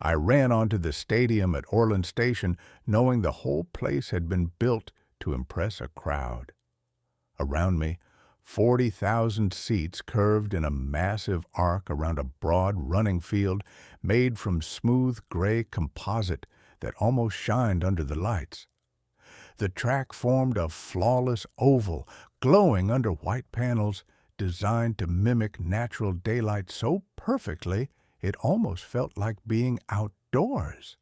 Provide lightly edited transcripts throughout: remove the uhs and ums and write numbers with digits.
I ran onto the stadium at Orlan Station, knowing the whole place had been built to impress a crowd. Around me, 40,000 seats curved in a massive arc around a broad running field made from smooth gray composite that almost shined under the lights. The track formed a flawless oval, glowing under white panels designed to mimic natural daylight so perfectly it almost felt like being outdoors.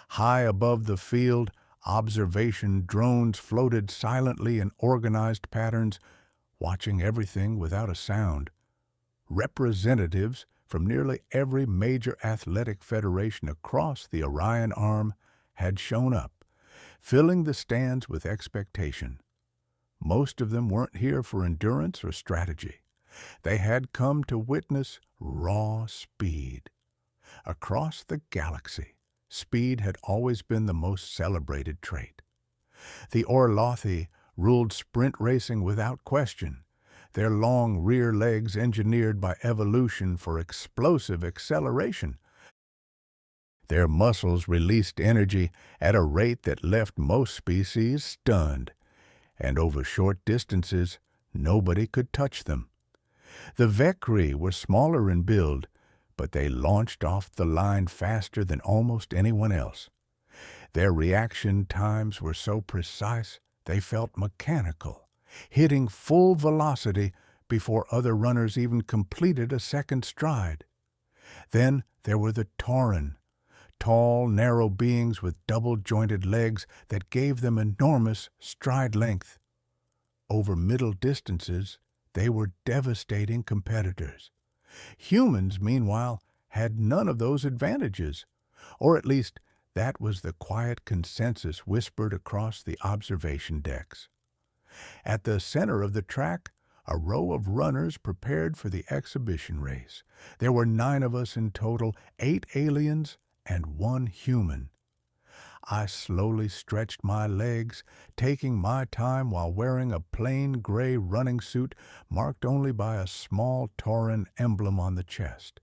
High above the field, observation drones floated silently in organized patterns, watching everything without a sound. Representatives from nearly every major athletic federation across the Orion Arm had shown up, filling the stands with expectation. Most of them weren't here for endurance or strategy. They had come to witness raw speed. Across the galaxy, speed had always been the most celebrated trait. The Orlothi ruled sprint racing without question, their long rear legs engineered by evolution for explosive acceleration. Their muscles released energy at a rate that left most species stunned, and over short distances, nobody could touch them. The Vekri were smaller in build, but they launched off the line faster than almost anyone else. Their reaction times were so precise they felt mechanical, hitting full velocity before other runners even completed a second stride. Then there were the Tauren, tall, narrow beings with double-jointed legs that gave them enormous stride length. Over middle distances, they were devastating competitors. Humans, meanwhile, had none of those advantages, or at least that was the quiet consensus whispered across the observation decks. At the center of the track, a row of runners prepared for the exhibition race. There were 9 of us in total, 8 aliens and 1 human. I slowly stretched my legs, taking my time while wearing a plain gray running suit marked only by a small Tauren emblem on the chest.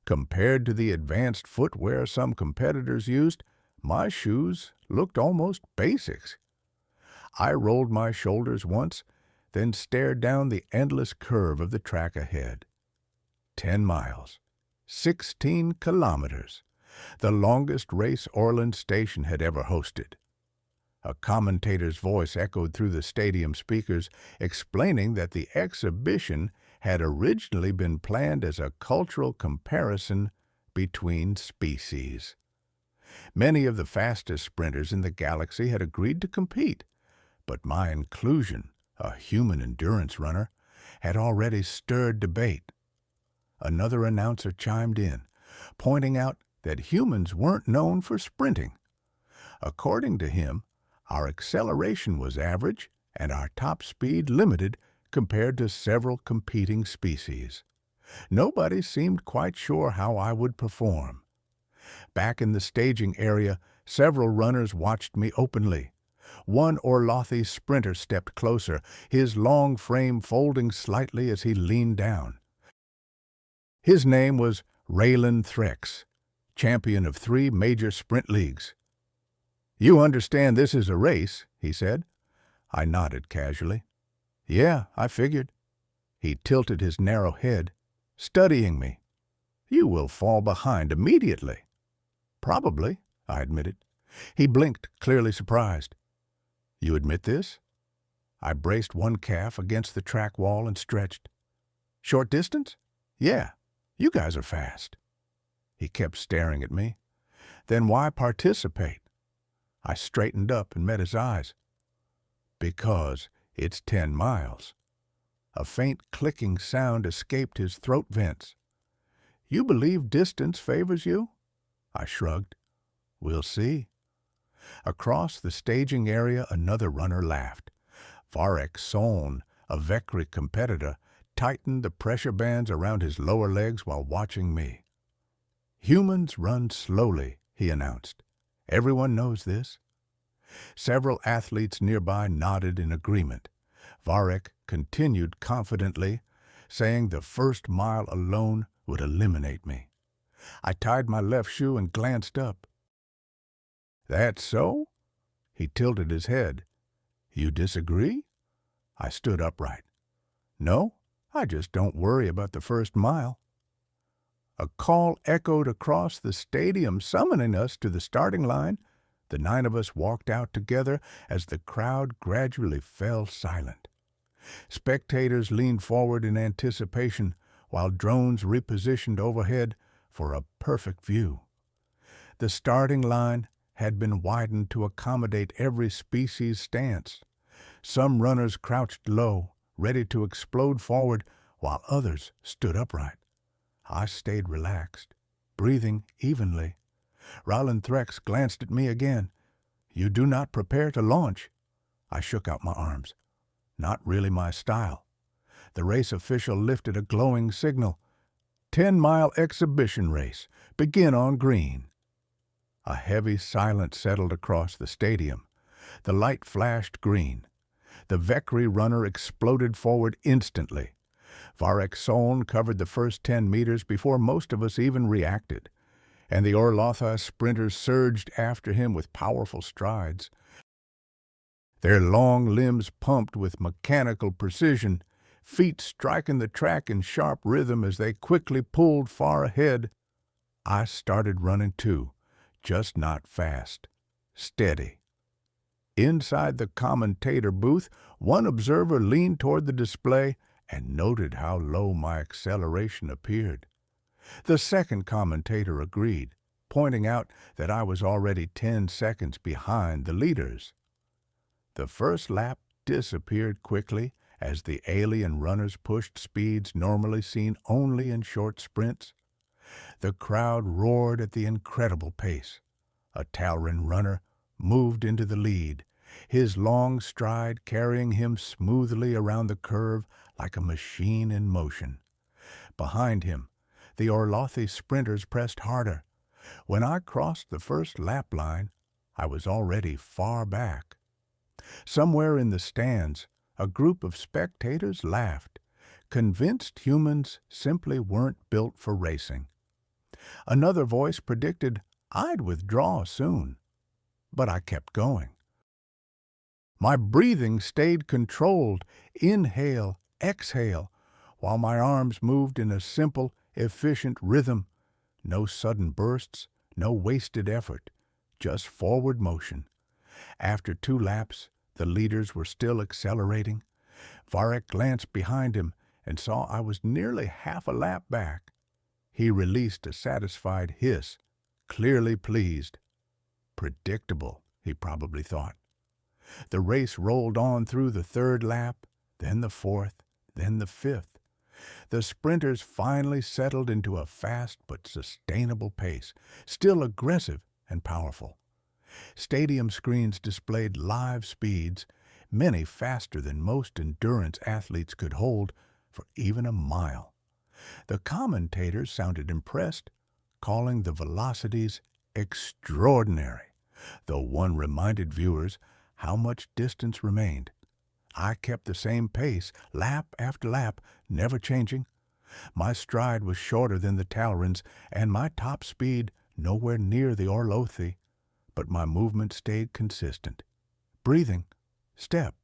Compared to the advanced footwear some competitors used, my shoes looked almost basics. I rolled my shoulders once, then stared down the endless curve of the track ahead. 10 miles, 16 kilometers. The longest race Orlan Station had ever hosted. A commentator's voice echoed through the stadium speakers, explaining that the exhibition had originally been planned as a cultural comparison between species. Many of the fastest sprinters in the galaxy had agreed to compete, but my inclusion, a human endurance runner, had already stirred debate. Another announcer chimed in, pointing out that humans weren't known for sprinting. According to him, our acceleration was average and our top speed limited compared to several competing species. Nobody seemed quite sure how I would perform. Back in the staging area, several runners watched me openly. One Orlothi sprinter stepped closer, his long frame folding slightly as he leaned down. His name was Raylan Threx, champion of 3 major sprint leagues. "You understand this is a race," he said. I nodded casually. "Yeah, I figured." He tilted his narrow head, studying me. "You will fall behind immediately." "Probably," I admitted. He blinked, clearly surprised. "You admit this?" I braced one calf against the track wall and stretched. "Short distance? Yeah, you guys are fast." He kept staring at me. "Then why participate?" I straightened up and met his eyes. "Because it's 10 miles. A faint clicking sound escaped his throat vents. "You believe distance favors you?" I shrugged. "We'll see." Across the staging area, another runner laughed. Varek Soln, a Vekri competitor, tightened the pressure bands around his lower legs while watching me. "Humans run slowly," he announced. "Everyone knows this." Several athletes nearby nodded in agreement. Varek continued confidently, saying the first mile alone would eliminate me. I tied my left shoe and glanced up. "That so?" He tilted his head. "You disagree?" I stood upright. "No, I just don't worry about the first mile." A call echoed across the stadium, summoning us to the starting line. The 9 of us walked out together as the crowd gradually fell silent. Spectators leaned forward in anticipation, while drones repositioned overhead for a perfect view. The starting line had been widened to accommodate every species' stance. Some runners crouched low, ready to explode forward, while others stood upright. I stayed relaxed, breathing evenly. Roland Threx glanced at me again. "You do not prepare to launch." I shook out my arms. "Not really my style." The race official lifted a glowing signal. 10-mile exhibition race. Begin on green." A heavy silence settled across the stadium. The light flashed green. The Vekri runner exploded forward instantly. Varek Soln covered the first 10 meters before most of us even reacted, and the Orlotha sprinters surged after him with powerful strides. Their long limbs pumped with mechanical precision, feet striking the track in sharp rhythm as they quickly pulled far ahead. I started running too, just not fast, steady. Inside the commentator booth, one observer leaned toward the display and noted how low my acceleration appeared. The second commentator agreed, pointing out that I was already 10 seconds behind the leaders. The first lap disappeared quickly as the alien runners pushed speeds normally seen only in short sprints. The crowd roared at the incredible pace. A Talrin runner moved into the lead, his long stride carrying him smoothly around the curve like a machine in motion. Behind him, the Orlothi sprinters pressed harder. When I crossed the first lap line, I was already far back. Somewhere in the stands, a group of spectators laughed, convinced humans simply weren't built for racing. Another voice predicted I'd withdraw soon, but I kept going. My breathing stayed controlled, inhale, exhale, while my arms moved in a simple, efficient rhythm. No sudden bursts, no wasted effort, just forward motion. After 2 laps, the leaders were still accelerating. Varek glanced behind him and saw I was nearly half a lap back. He released a satisfied hiss, clearly pleased. Predictable, he probably thought. The race rolled on through the 3rd lap, then the 4th, then the 5th. The sprinters finally settled into a fast but sustainable pace, still aggressive and powerful. Stadium screens displayed live speeds, many faster than most endurance athletes could hold for even a mile. The commentators sounded impressed, calling the velocities extraordinary, though one reminded viewers how much distance remained. I kept the same pace, lap after lap, never changing. My stride was shorter than the Talrins, and my top speed nowhere near the Orlothi, but my movement stayed consistent. Breathing, step,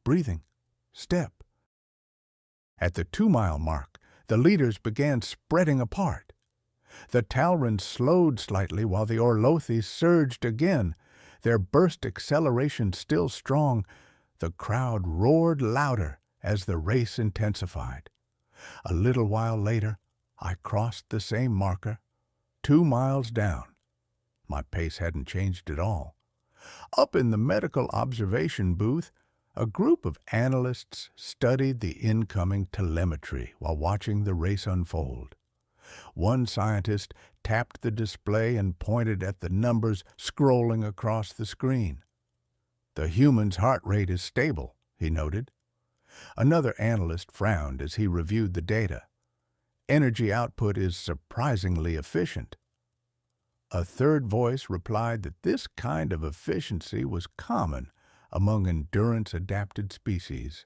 breathing, step. At the 2-mile mark, the leaders began spreading apart. The Talrins slowed slightly while the Orlothi surged again, their burst acceleration still strong. The crowd roared louder as the race intensified. A little while later, I crossed the same marker, 2 miles down. My pace hadn't changed at all. Up in the medical observation booth, a group of analysts studied the incoming telemetry while watching the race unfold. One scientist tapped the display and pointed at the numbers scrolling across the screen. "The human's heart rate is stable," he noted. Another analyst frowned as he reviewed the data. "Energy output is surprisingly efficient." A third voice replied that this kind of efficiency was common among endurance-adapted species.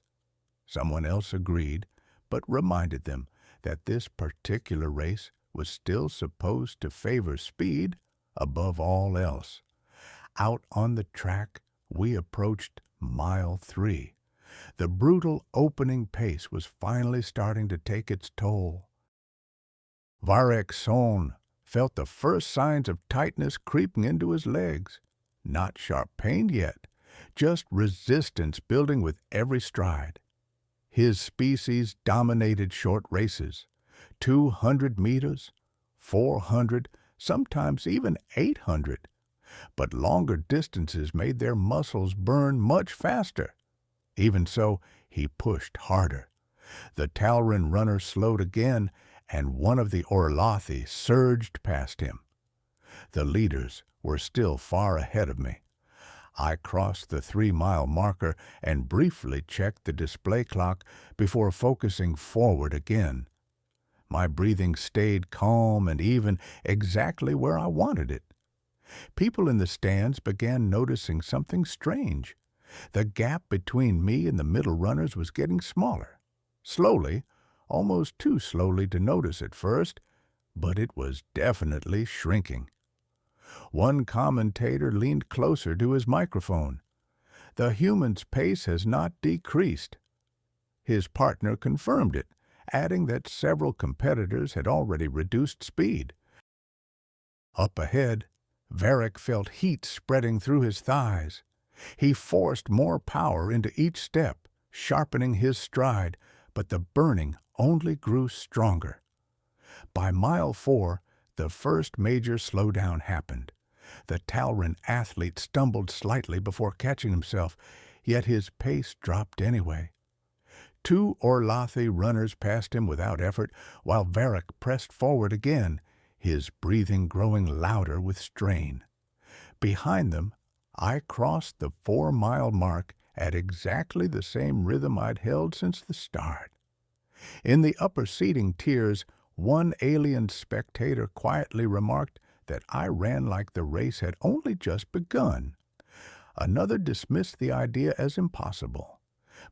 Someone else agreed, but reminded them that this particular race was still supposed to favor speed above all else. Out on the track, we approached mile 3. The brutal opening pace was finally starting to take its toll. Varek's son felt the first signs of tightness creeping into his legs. Not sharp pain yet, just resistance building with every stride. His species dominated short races, 200 meters, 400, sometimes even 800. But longer distances made their muscles burn much faster. Even so, he pushed harder. The Talrin runner slowed again, and one of the Orlathi surged past him. The leaders were still far ahead of me. I crossed the 3-mile marker and briefly checked the display clock before focusing forward again. My breathing stayed calm and even, exactly where I wanted it. People in the stands began noticing something strange. The gap between me and the middle runners was getting smaller. Slowly, almost too slowly to notice at first, but it was definitely shrinking. One commentator leaned closer to his microphone. "The human's pace has not decreased." His partner confirmed it, adding that several competitors had already reduced speed. Up ahead, Varek felt heat spreading through his thighs. He forced more power into each step, sharpening his stride, but the burning only grew stronger. By mile 4, the first major slowdown happened. The Talrin athlete stumbled slightly before catching himself, yet his pace dropped anyway. 2 Orlathi runners passed him without effort, while Varek pressed forward again, his breathing growing louder with strain. Behind them, I crossed the 4-mile mark at exactly the same rhythm I'd held since the start. In the upper seating tiers, one alien spectator quietly remarked that I ran like the race had only just begun. Another dismissed the idea as impossible,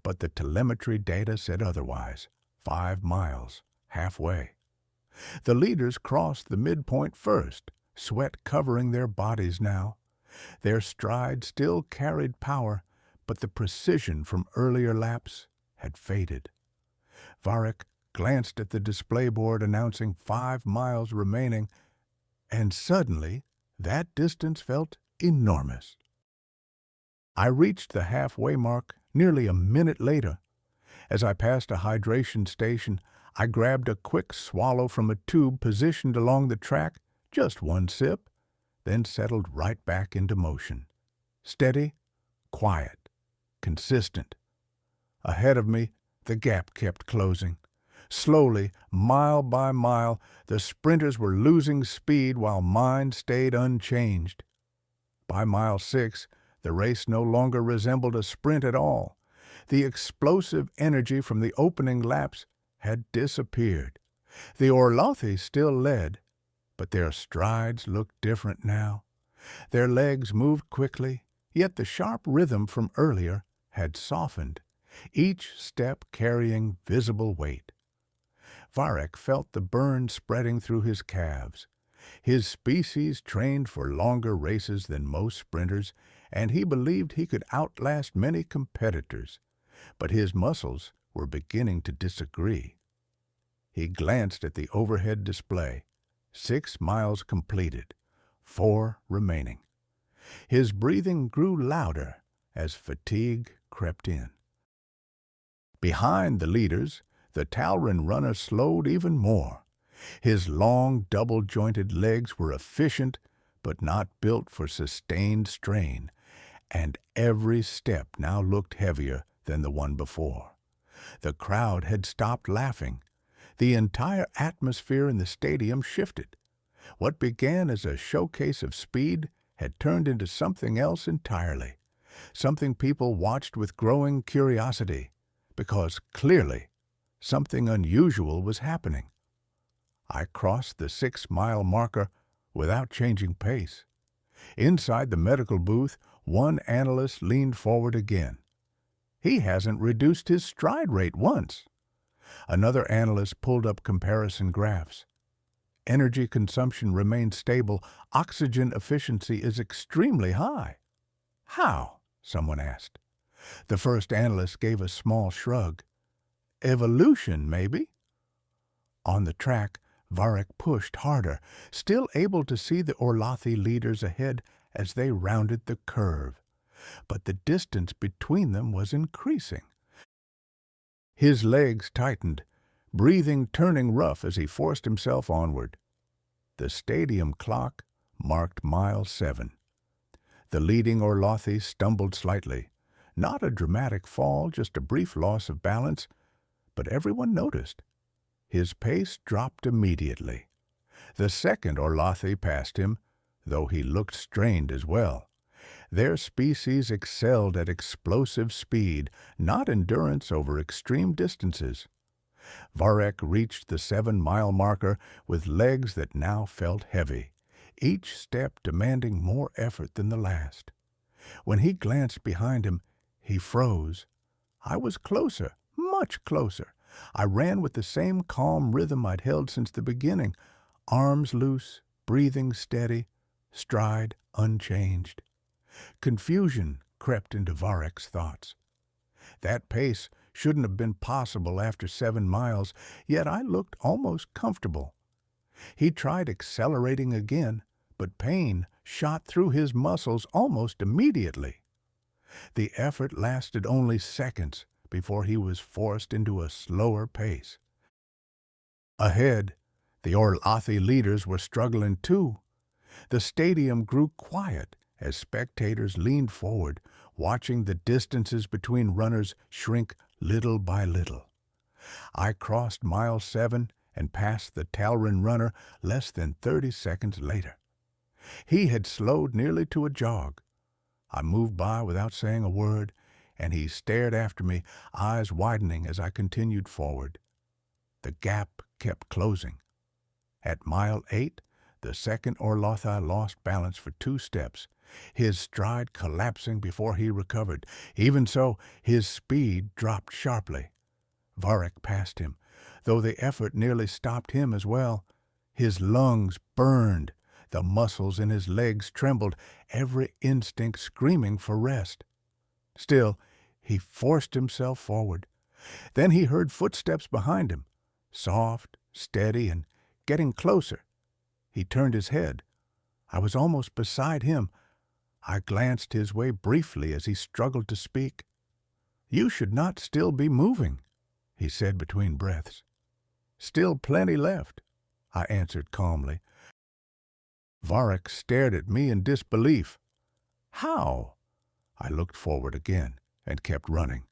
but the telemetry data said otherwise. 5 miles, halfway. The leaders crossed the midpoint first, sweat covering their bodies now. Their stride still carried power, but the precision from earlier laps had faded. Varek glanced at the display board announcing 5 miles remaining, and suddenly that distance felt enormous. I reached the halfway mark nearly a minute later. As I passed a hydration station, I grabbed a quick swallow from a tube positioned along the track, just one sip, then settled right back into motion. Steady, quiet, consistent. Ahead of me, the gap kept closing. Slowly, mile by mile, the sprinters were losing speed while mine stayed unchanged. By mile 6, the race no longer resembled a sprint at all. The explosive energy from the opening laps had disappeared. The Orlathi still led, but their strides looked different now. Their legs moved quickly, yet the sharp rhythm from earlier had softened, each step carrying visible weight. Varek felt the burn spreading through his calves. His species trained for longer races than most sprinters, and he believed he could outlast many competitors. But his muscles were beginning to disagree. He glanced at the overhead display. 6 miles completed, 4 remaining. His breathing grew louder as fatigue crept in. Behind the leaders, the Talrin runner slowed even more. His long, double-jointed legs were efficient, but not built for sustained strain, and every step now looked heavier than the one before. The crowd had stopped laughing. The entire atmosphere in the stadium shifted. What began as a showcase of speed had turned into something else entirely, something people watched with growing curiosity, because clearly something unusual was happening. I crossed the 6-mile marker without changing pace. Inside the medical booth, one analyst leaned forward again. "He hasn't reduced his stride rate once." Another analyst pulled up comparison graphs. energy consumption remains stable, oxygen efficiency is extremely high. How? Someone asked. The first analyst gave a small shrug. Evolution, maybe? On the track, Varek pushed harder, still able to see the Orlathi leaders ahead as they rounded the curve. But the distance between them was increasing. His legs tightened, breathing turning rough as he forced himself onward. The stadium clock marked mile 7. The leading Orlathi stumbled slightly. Not a dramatic fall, just a brief loss of balance, but everyone noticed. His pace dropped immediately. The second Orlathi passed him, though he looked strained as well. Their species excelled at explosive speed, not endurance over extreme distances. Varek reached the 7-mile marker with legs that now felt heavy, each step demanding more effort than the last. When he glanced behind him, he froze. I was closer, much closer. I ran with the same calm rhythm I'd held since the beginning, arms loose, breathing steady, stride unchanged. Confusion crept into Varek's thoughts. That pace shouldn't have been possible after 7 miles, yet I looked almost comfortable. He tried accelerating again, but pain shot through his muscles almost immediately. The effort lasted only seconds before he was forced into a slower pace. Ahead, the Orlathi leaders were struggling too. The stadium grew quiet as spectators leaned forward, watching the distances between runners shrink little by little. I crossed mile 7 and passed the Talrin runner less than 30 seconds later. He had slowed nearly to a jog. I moved by without saying a word, and he stared after me, eyes widening as I continued forward. The gap kept closing. At mile 8, the second Orlathi lost balance for 2 steps, his stride collapsing before he recovered. Even so, his speed dropped sharply. Varek passed him, though the effort nearly stopped him as well. His lungs burned, the muscles in his legs trembled, every instinct screaming for rest. Still, he forced himself forward. Then he heard footsteps behind him, soft, steady, and getting closer. He turned his head. I was almost beside him. I glanced his way briefly as he struggled to speak. "You should not still be moving," he said between breaths. "Still plenty left," I answered calmly. Varek stared at me in disbelief. "How?" I looked forward again and kept running.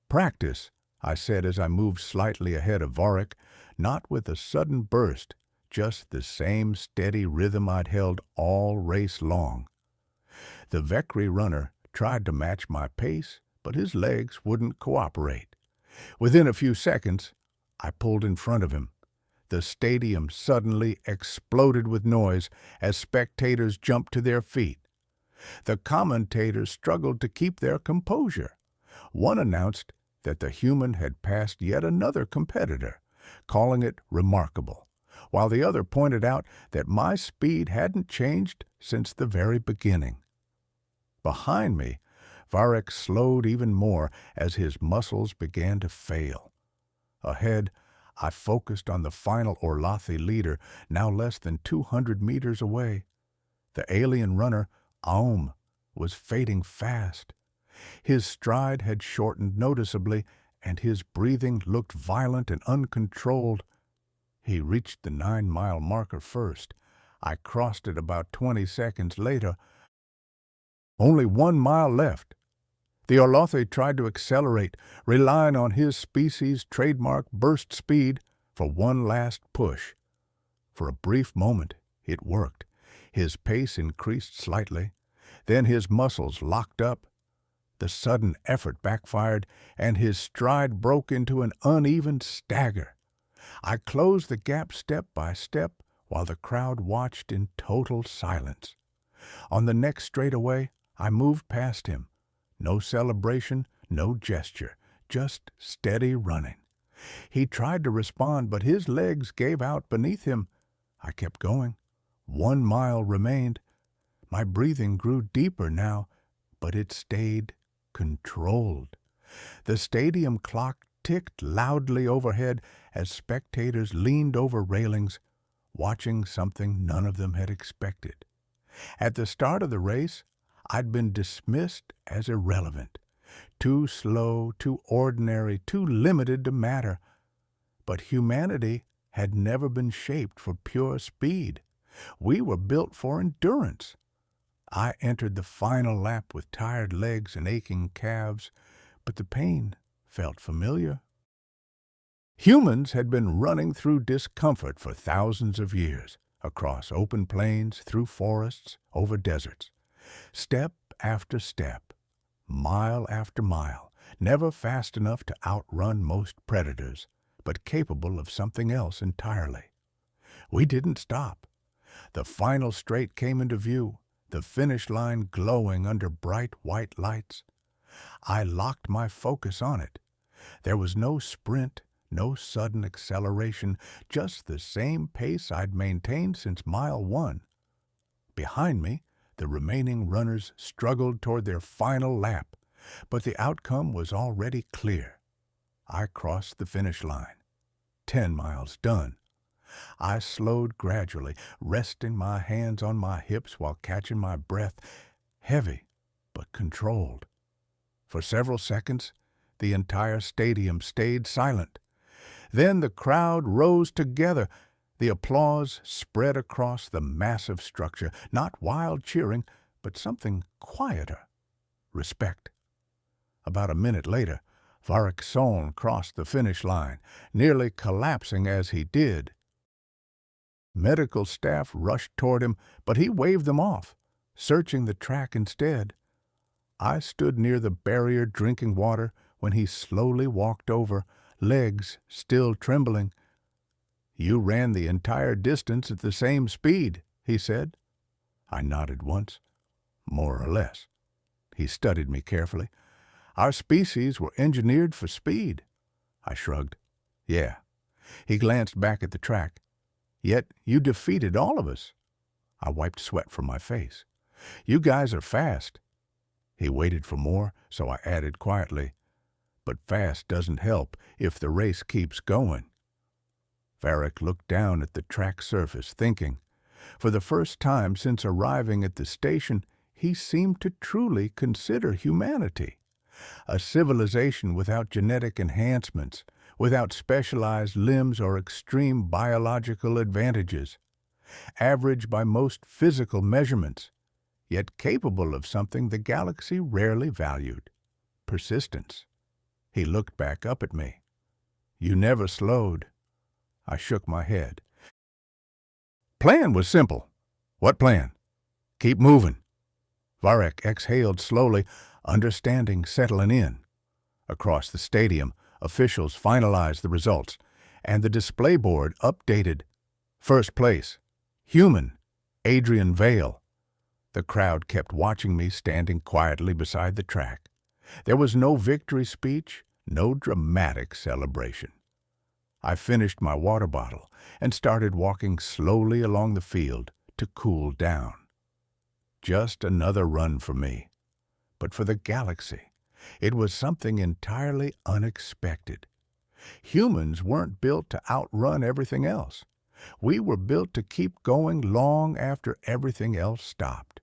"Practice," I said as I moved slightly ahead of Varek, not with a sudden burst, just the same steady rhythm I'd held all race long. The Vekri runner tried to match my pace, but his legs wouldn't cooperate. Within a few seconds, I pulled in front of him. The stadium suddenly exploded with noise as spectators jumped to their feet. The commentators struggled to keep their composure. One announced that the human had passed yet another competitor, calling it remarkable, while the other pointed out that my speed hadn't changed since the very beginning. Behind me, Varek slowed even more as his muscles began to fail. Ahead, I focused on the final Orlathi leader, now less than 200 meters away. The alien runner, Aum, was fading fast. His stride had shortened noticeably, and his breathing looked violent and uncontrolled. He reached the 9-mile marker first. I crossed it about 20 seconds later. Only 1 mile left. The Orlathi tried to accelerate, relying on his species' trademark burst speed for one last push. For a brief moment, it worked. His pace increased slightly. Then his muscles locked up. The sudden effort backfired, and his stride broke into an uneven stagger. I closed the gap step by step while the crowd watched in total silence. On the next straightaway, I moved past him. No celebration, no gesture, just steady running. He tried to respond, but his legs gave out beneath him. I kept going. 1 mile remained. My breathing grew deeper now, but it stayed controlled. The stadium clock ticked loudly overhead as spectators leaned over railings, watching something none of them had expected. At the start of the race, I'd been dismissed as irrelevant, too slow, too ordinary, too limited to matter. But humanity had never been shaped for pure speed. We were built for endurance. I entered the final lap with tired legs and aching calves, but the pain felt familiar. Humans had been running through discomfort for thousands of years, across open plains, through forests, over deserts. Step after step, mile after mile, never fast enough to outrun most predators, but capable of something else entirely. We didn't stop. The final straight came into view, the finish line glowing under bright white lights. I locked my focus on it. There was no sprint, no sudden acceleration, just the same pace I'd maintained since mile 1. Behind me, the remaining runners struggled toward their final lap, but the outcome was already clear. I crossed the finish line. 10 miles done. I slowed gradually, resting my hands on my hips while catching my breath, heavy but controlled. For several seconds, the entire stadium stayed silent. Then the crowd rose together. The applause spread across the massive structure, not wild cheering, but something quieter. Respect. About a minute later, Varrickson crossed the finish line, nearly collapsing as he did. Medical staff rushed toward him, but he waved them off, searching the track instead. I stood near the barrier drinking water when he slowly walked over, legs still trembling. "You ran the entire distance at the same speed," he said. I nodded once. "More or less." He studied me carefully. "Our species were engineered for speed." I shrugged. "Yeah." He glanced back at the track. "Yet you defeated all of us." I wiped sweat from my face. "You guys are fast." He waited for more, so I added quietly, "But fast doesn't help if the race keeps going." Varick looked down at the track surface, thinking. For the first time since arriving at the station, he seemed to truly consider humanity. A civilization without genetic enhancements, without specialized limbs or extreme biological advantages, average by most physical measurements, yet capable of something the galaxy rarely valued: persistence. He looked back up at me. "You never slowed." I shook my head. "Plan was simple." "What plan?" "Keep moving." Varick exhaled slowly, understanding settling in. Across the stadium, officials finalized the results, and the display board updated. First place, human, Adrian Vale. The crowd kept watching me standing quietly beside the track. There was no victory speech, no dramatic celebration. I finished my water bottle and started walking slowly along the field to cool down. Just another run for me. But for the galaxy, it was something entirely unexpected. Humans weren't built to outrun everything else. We were built to keep going long after everything else stopped.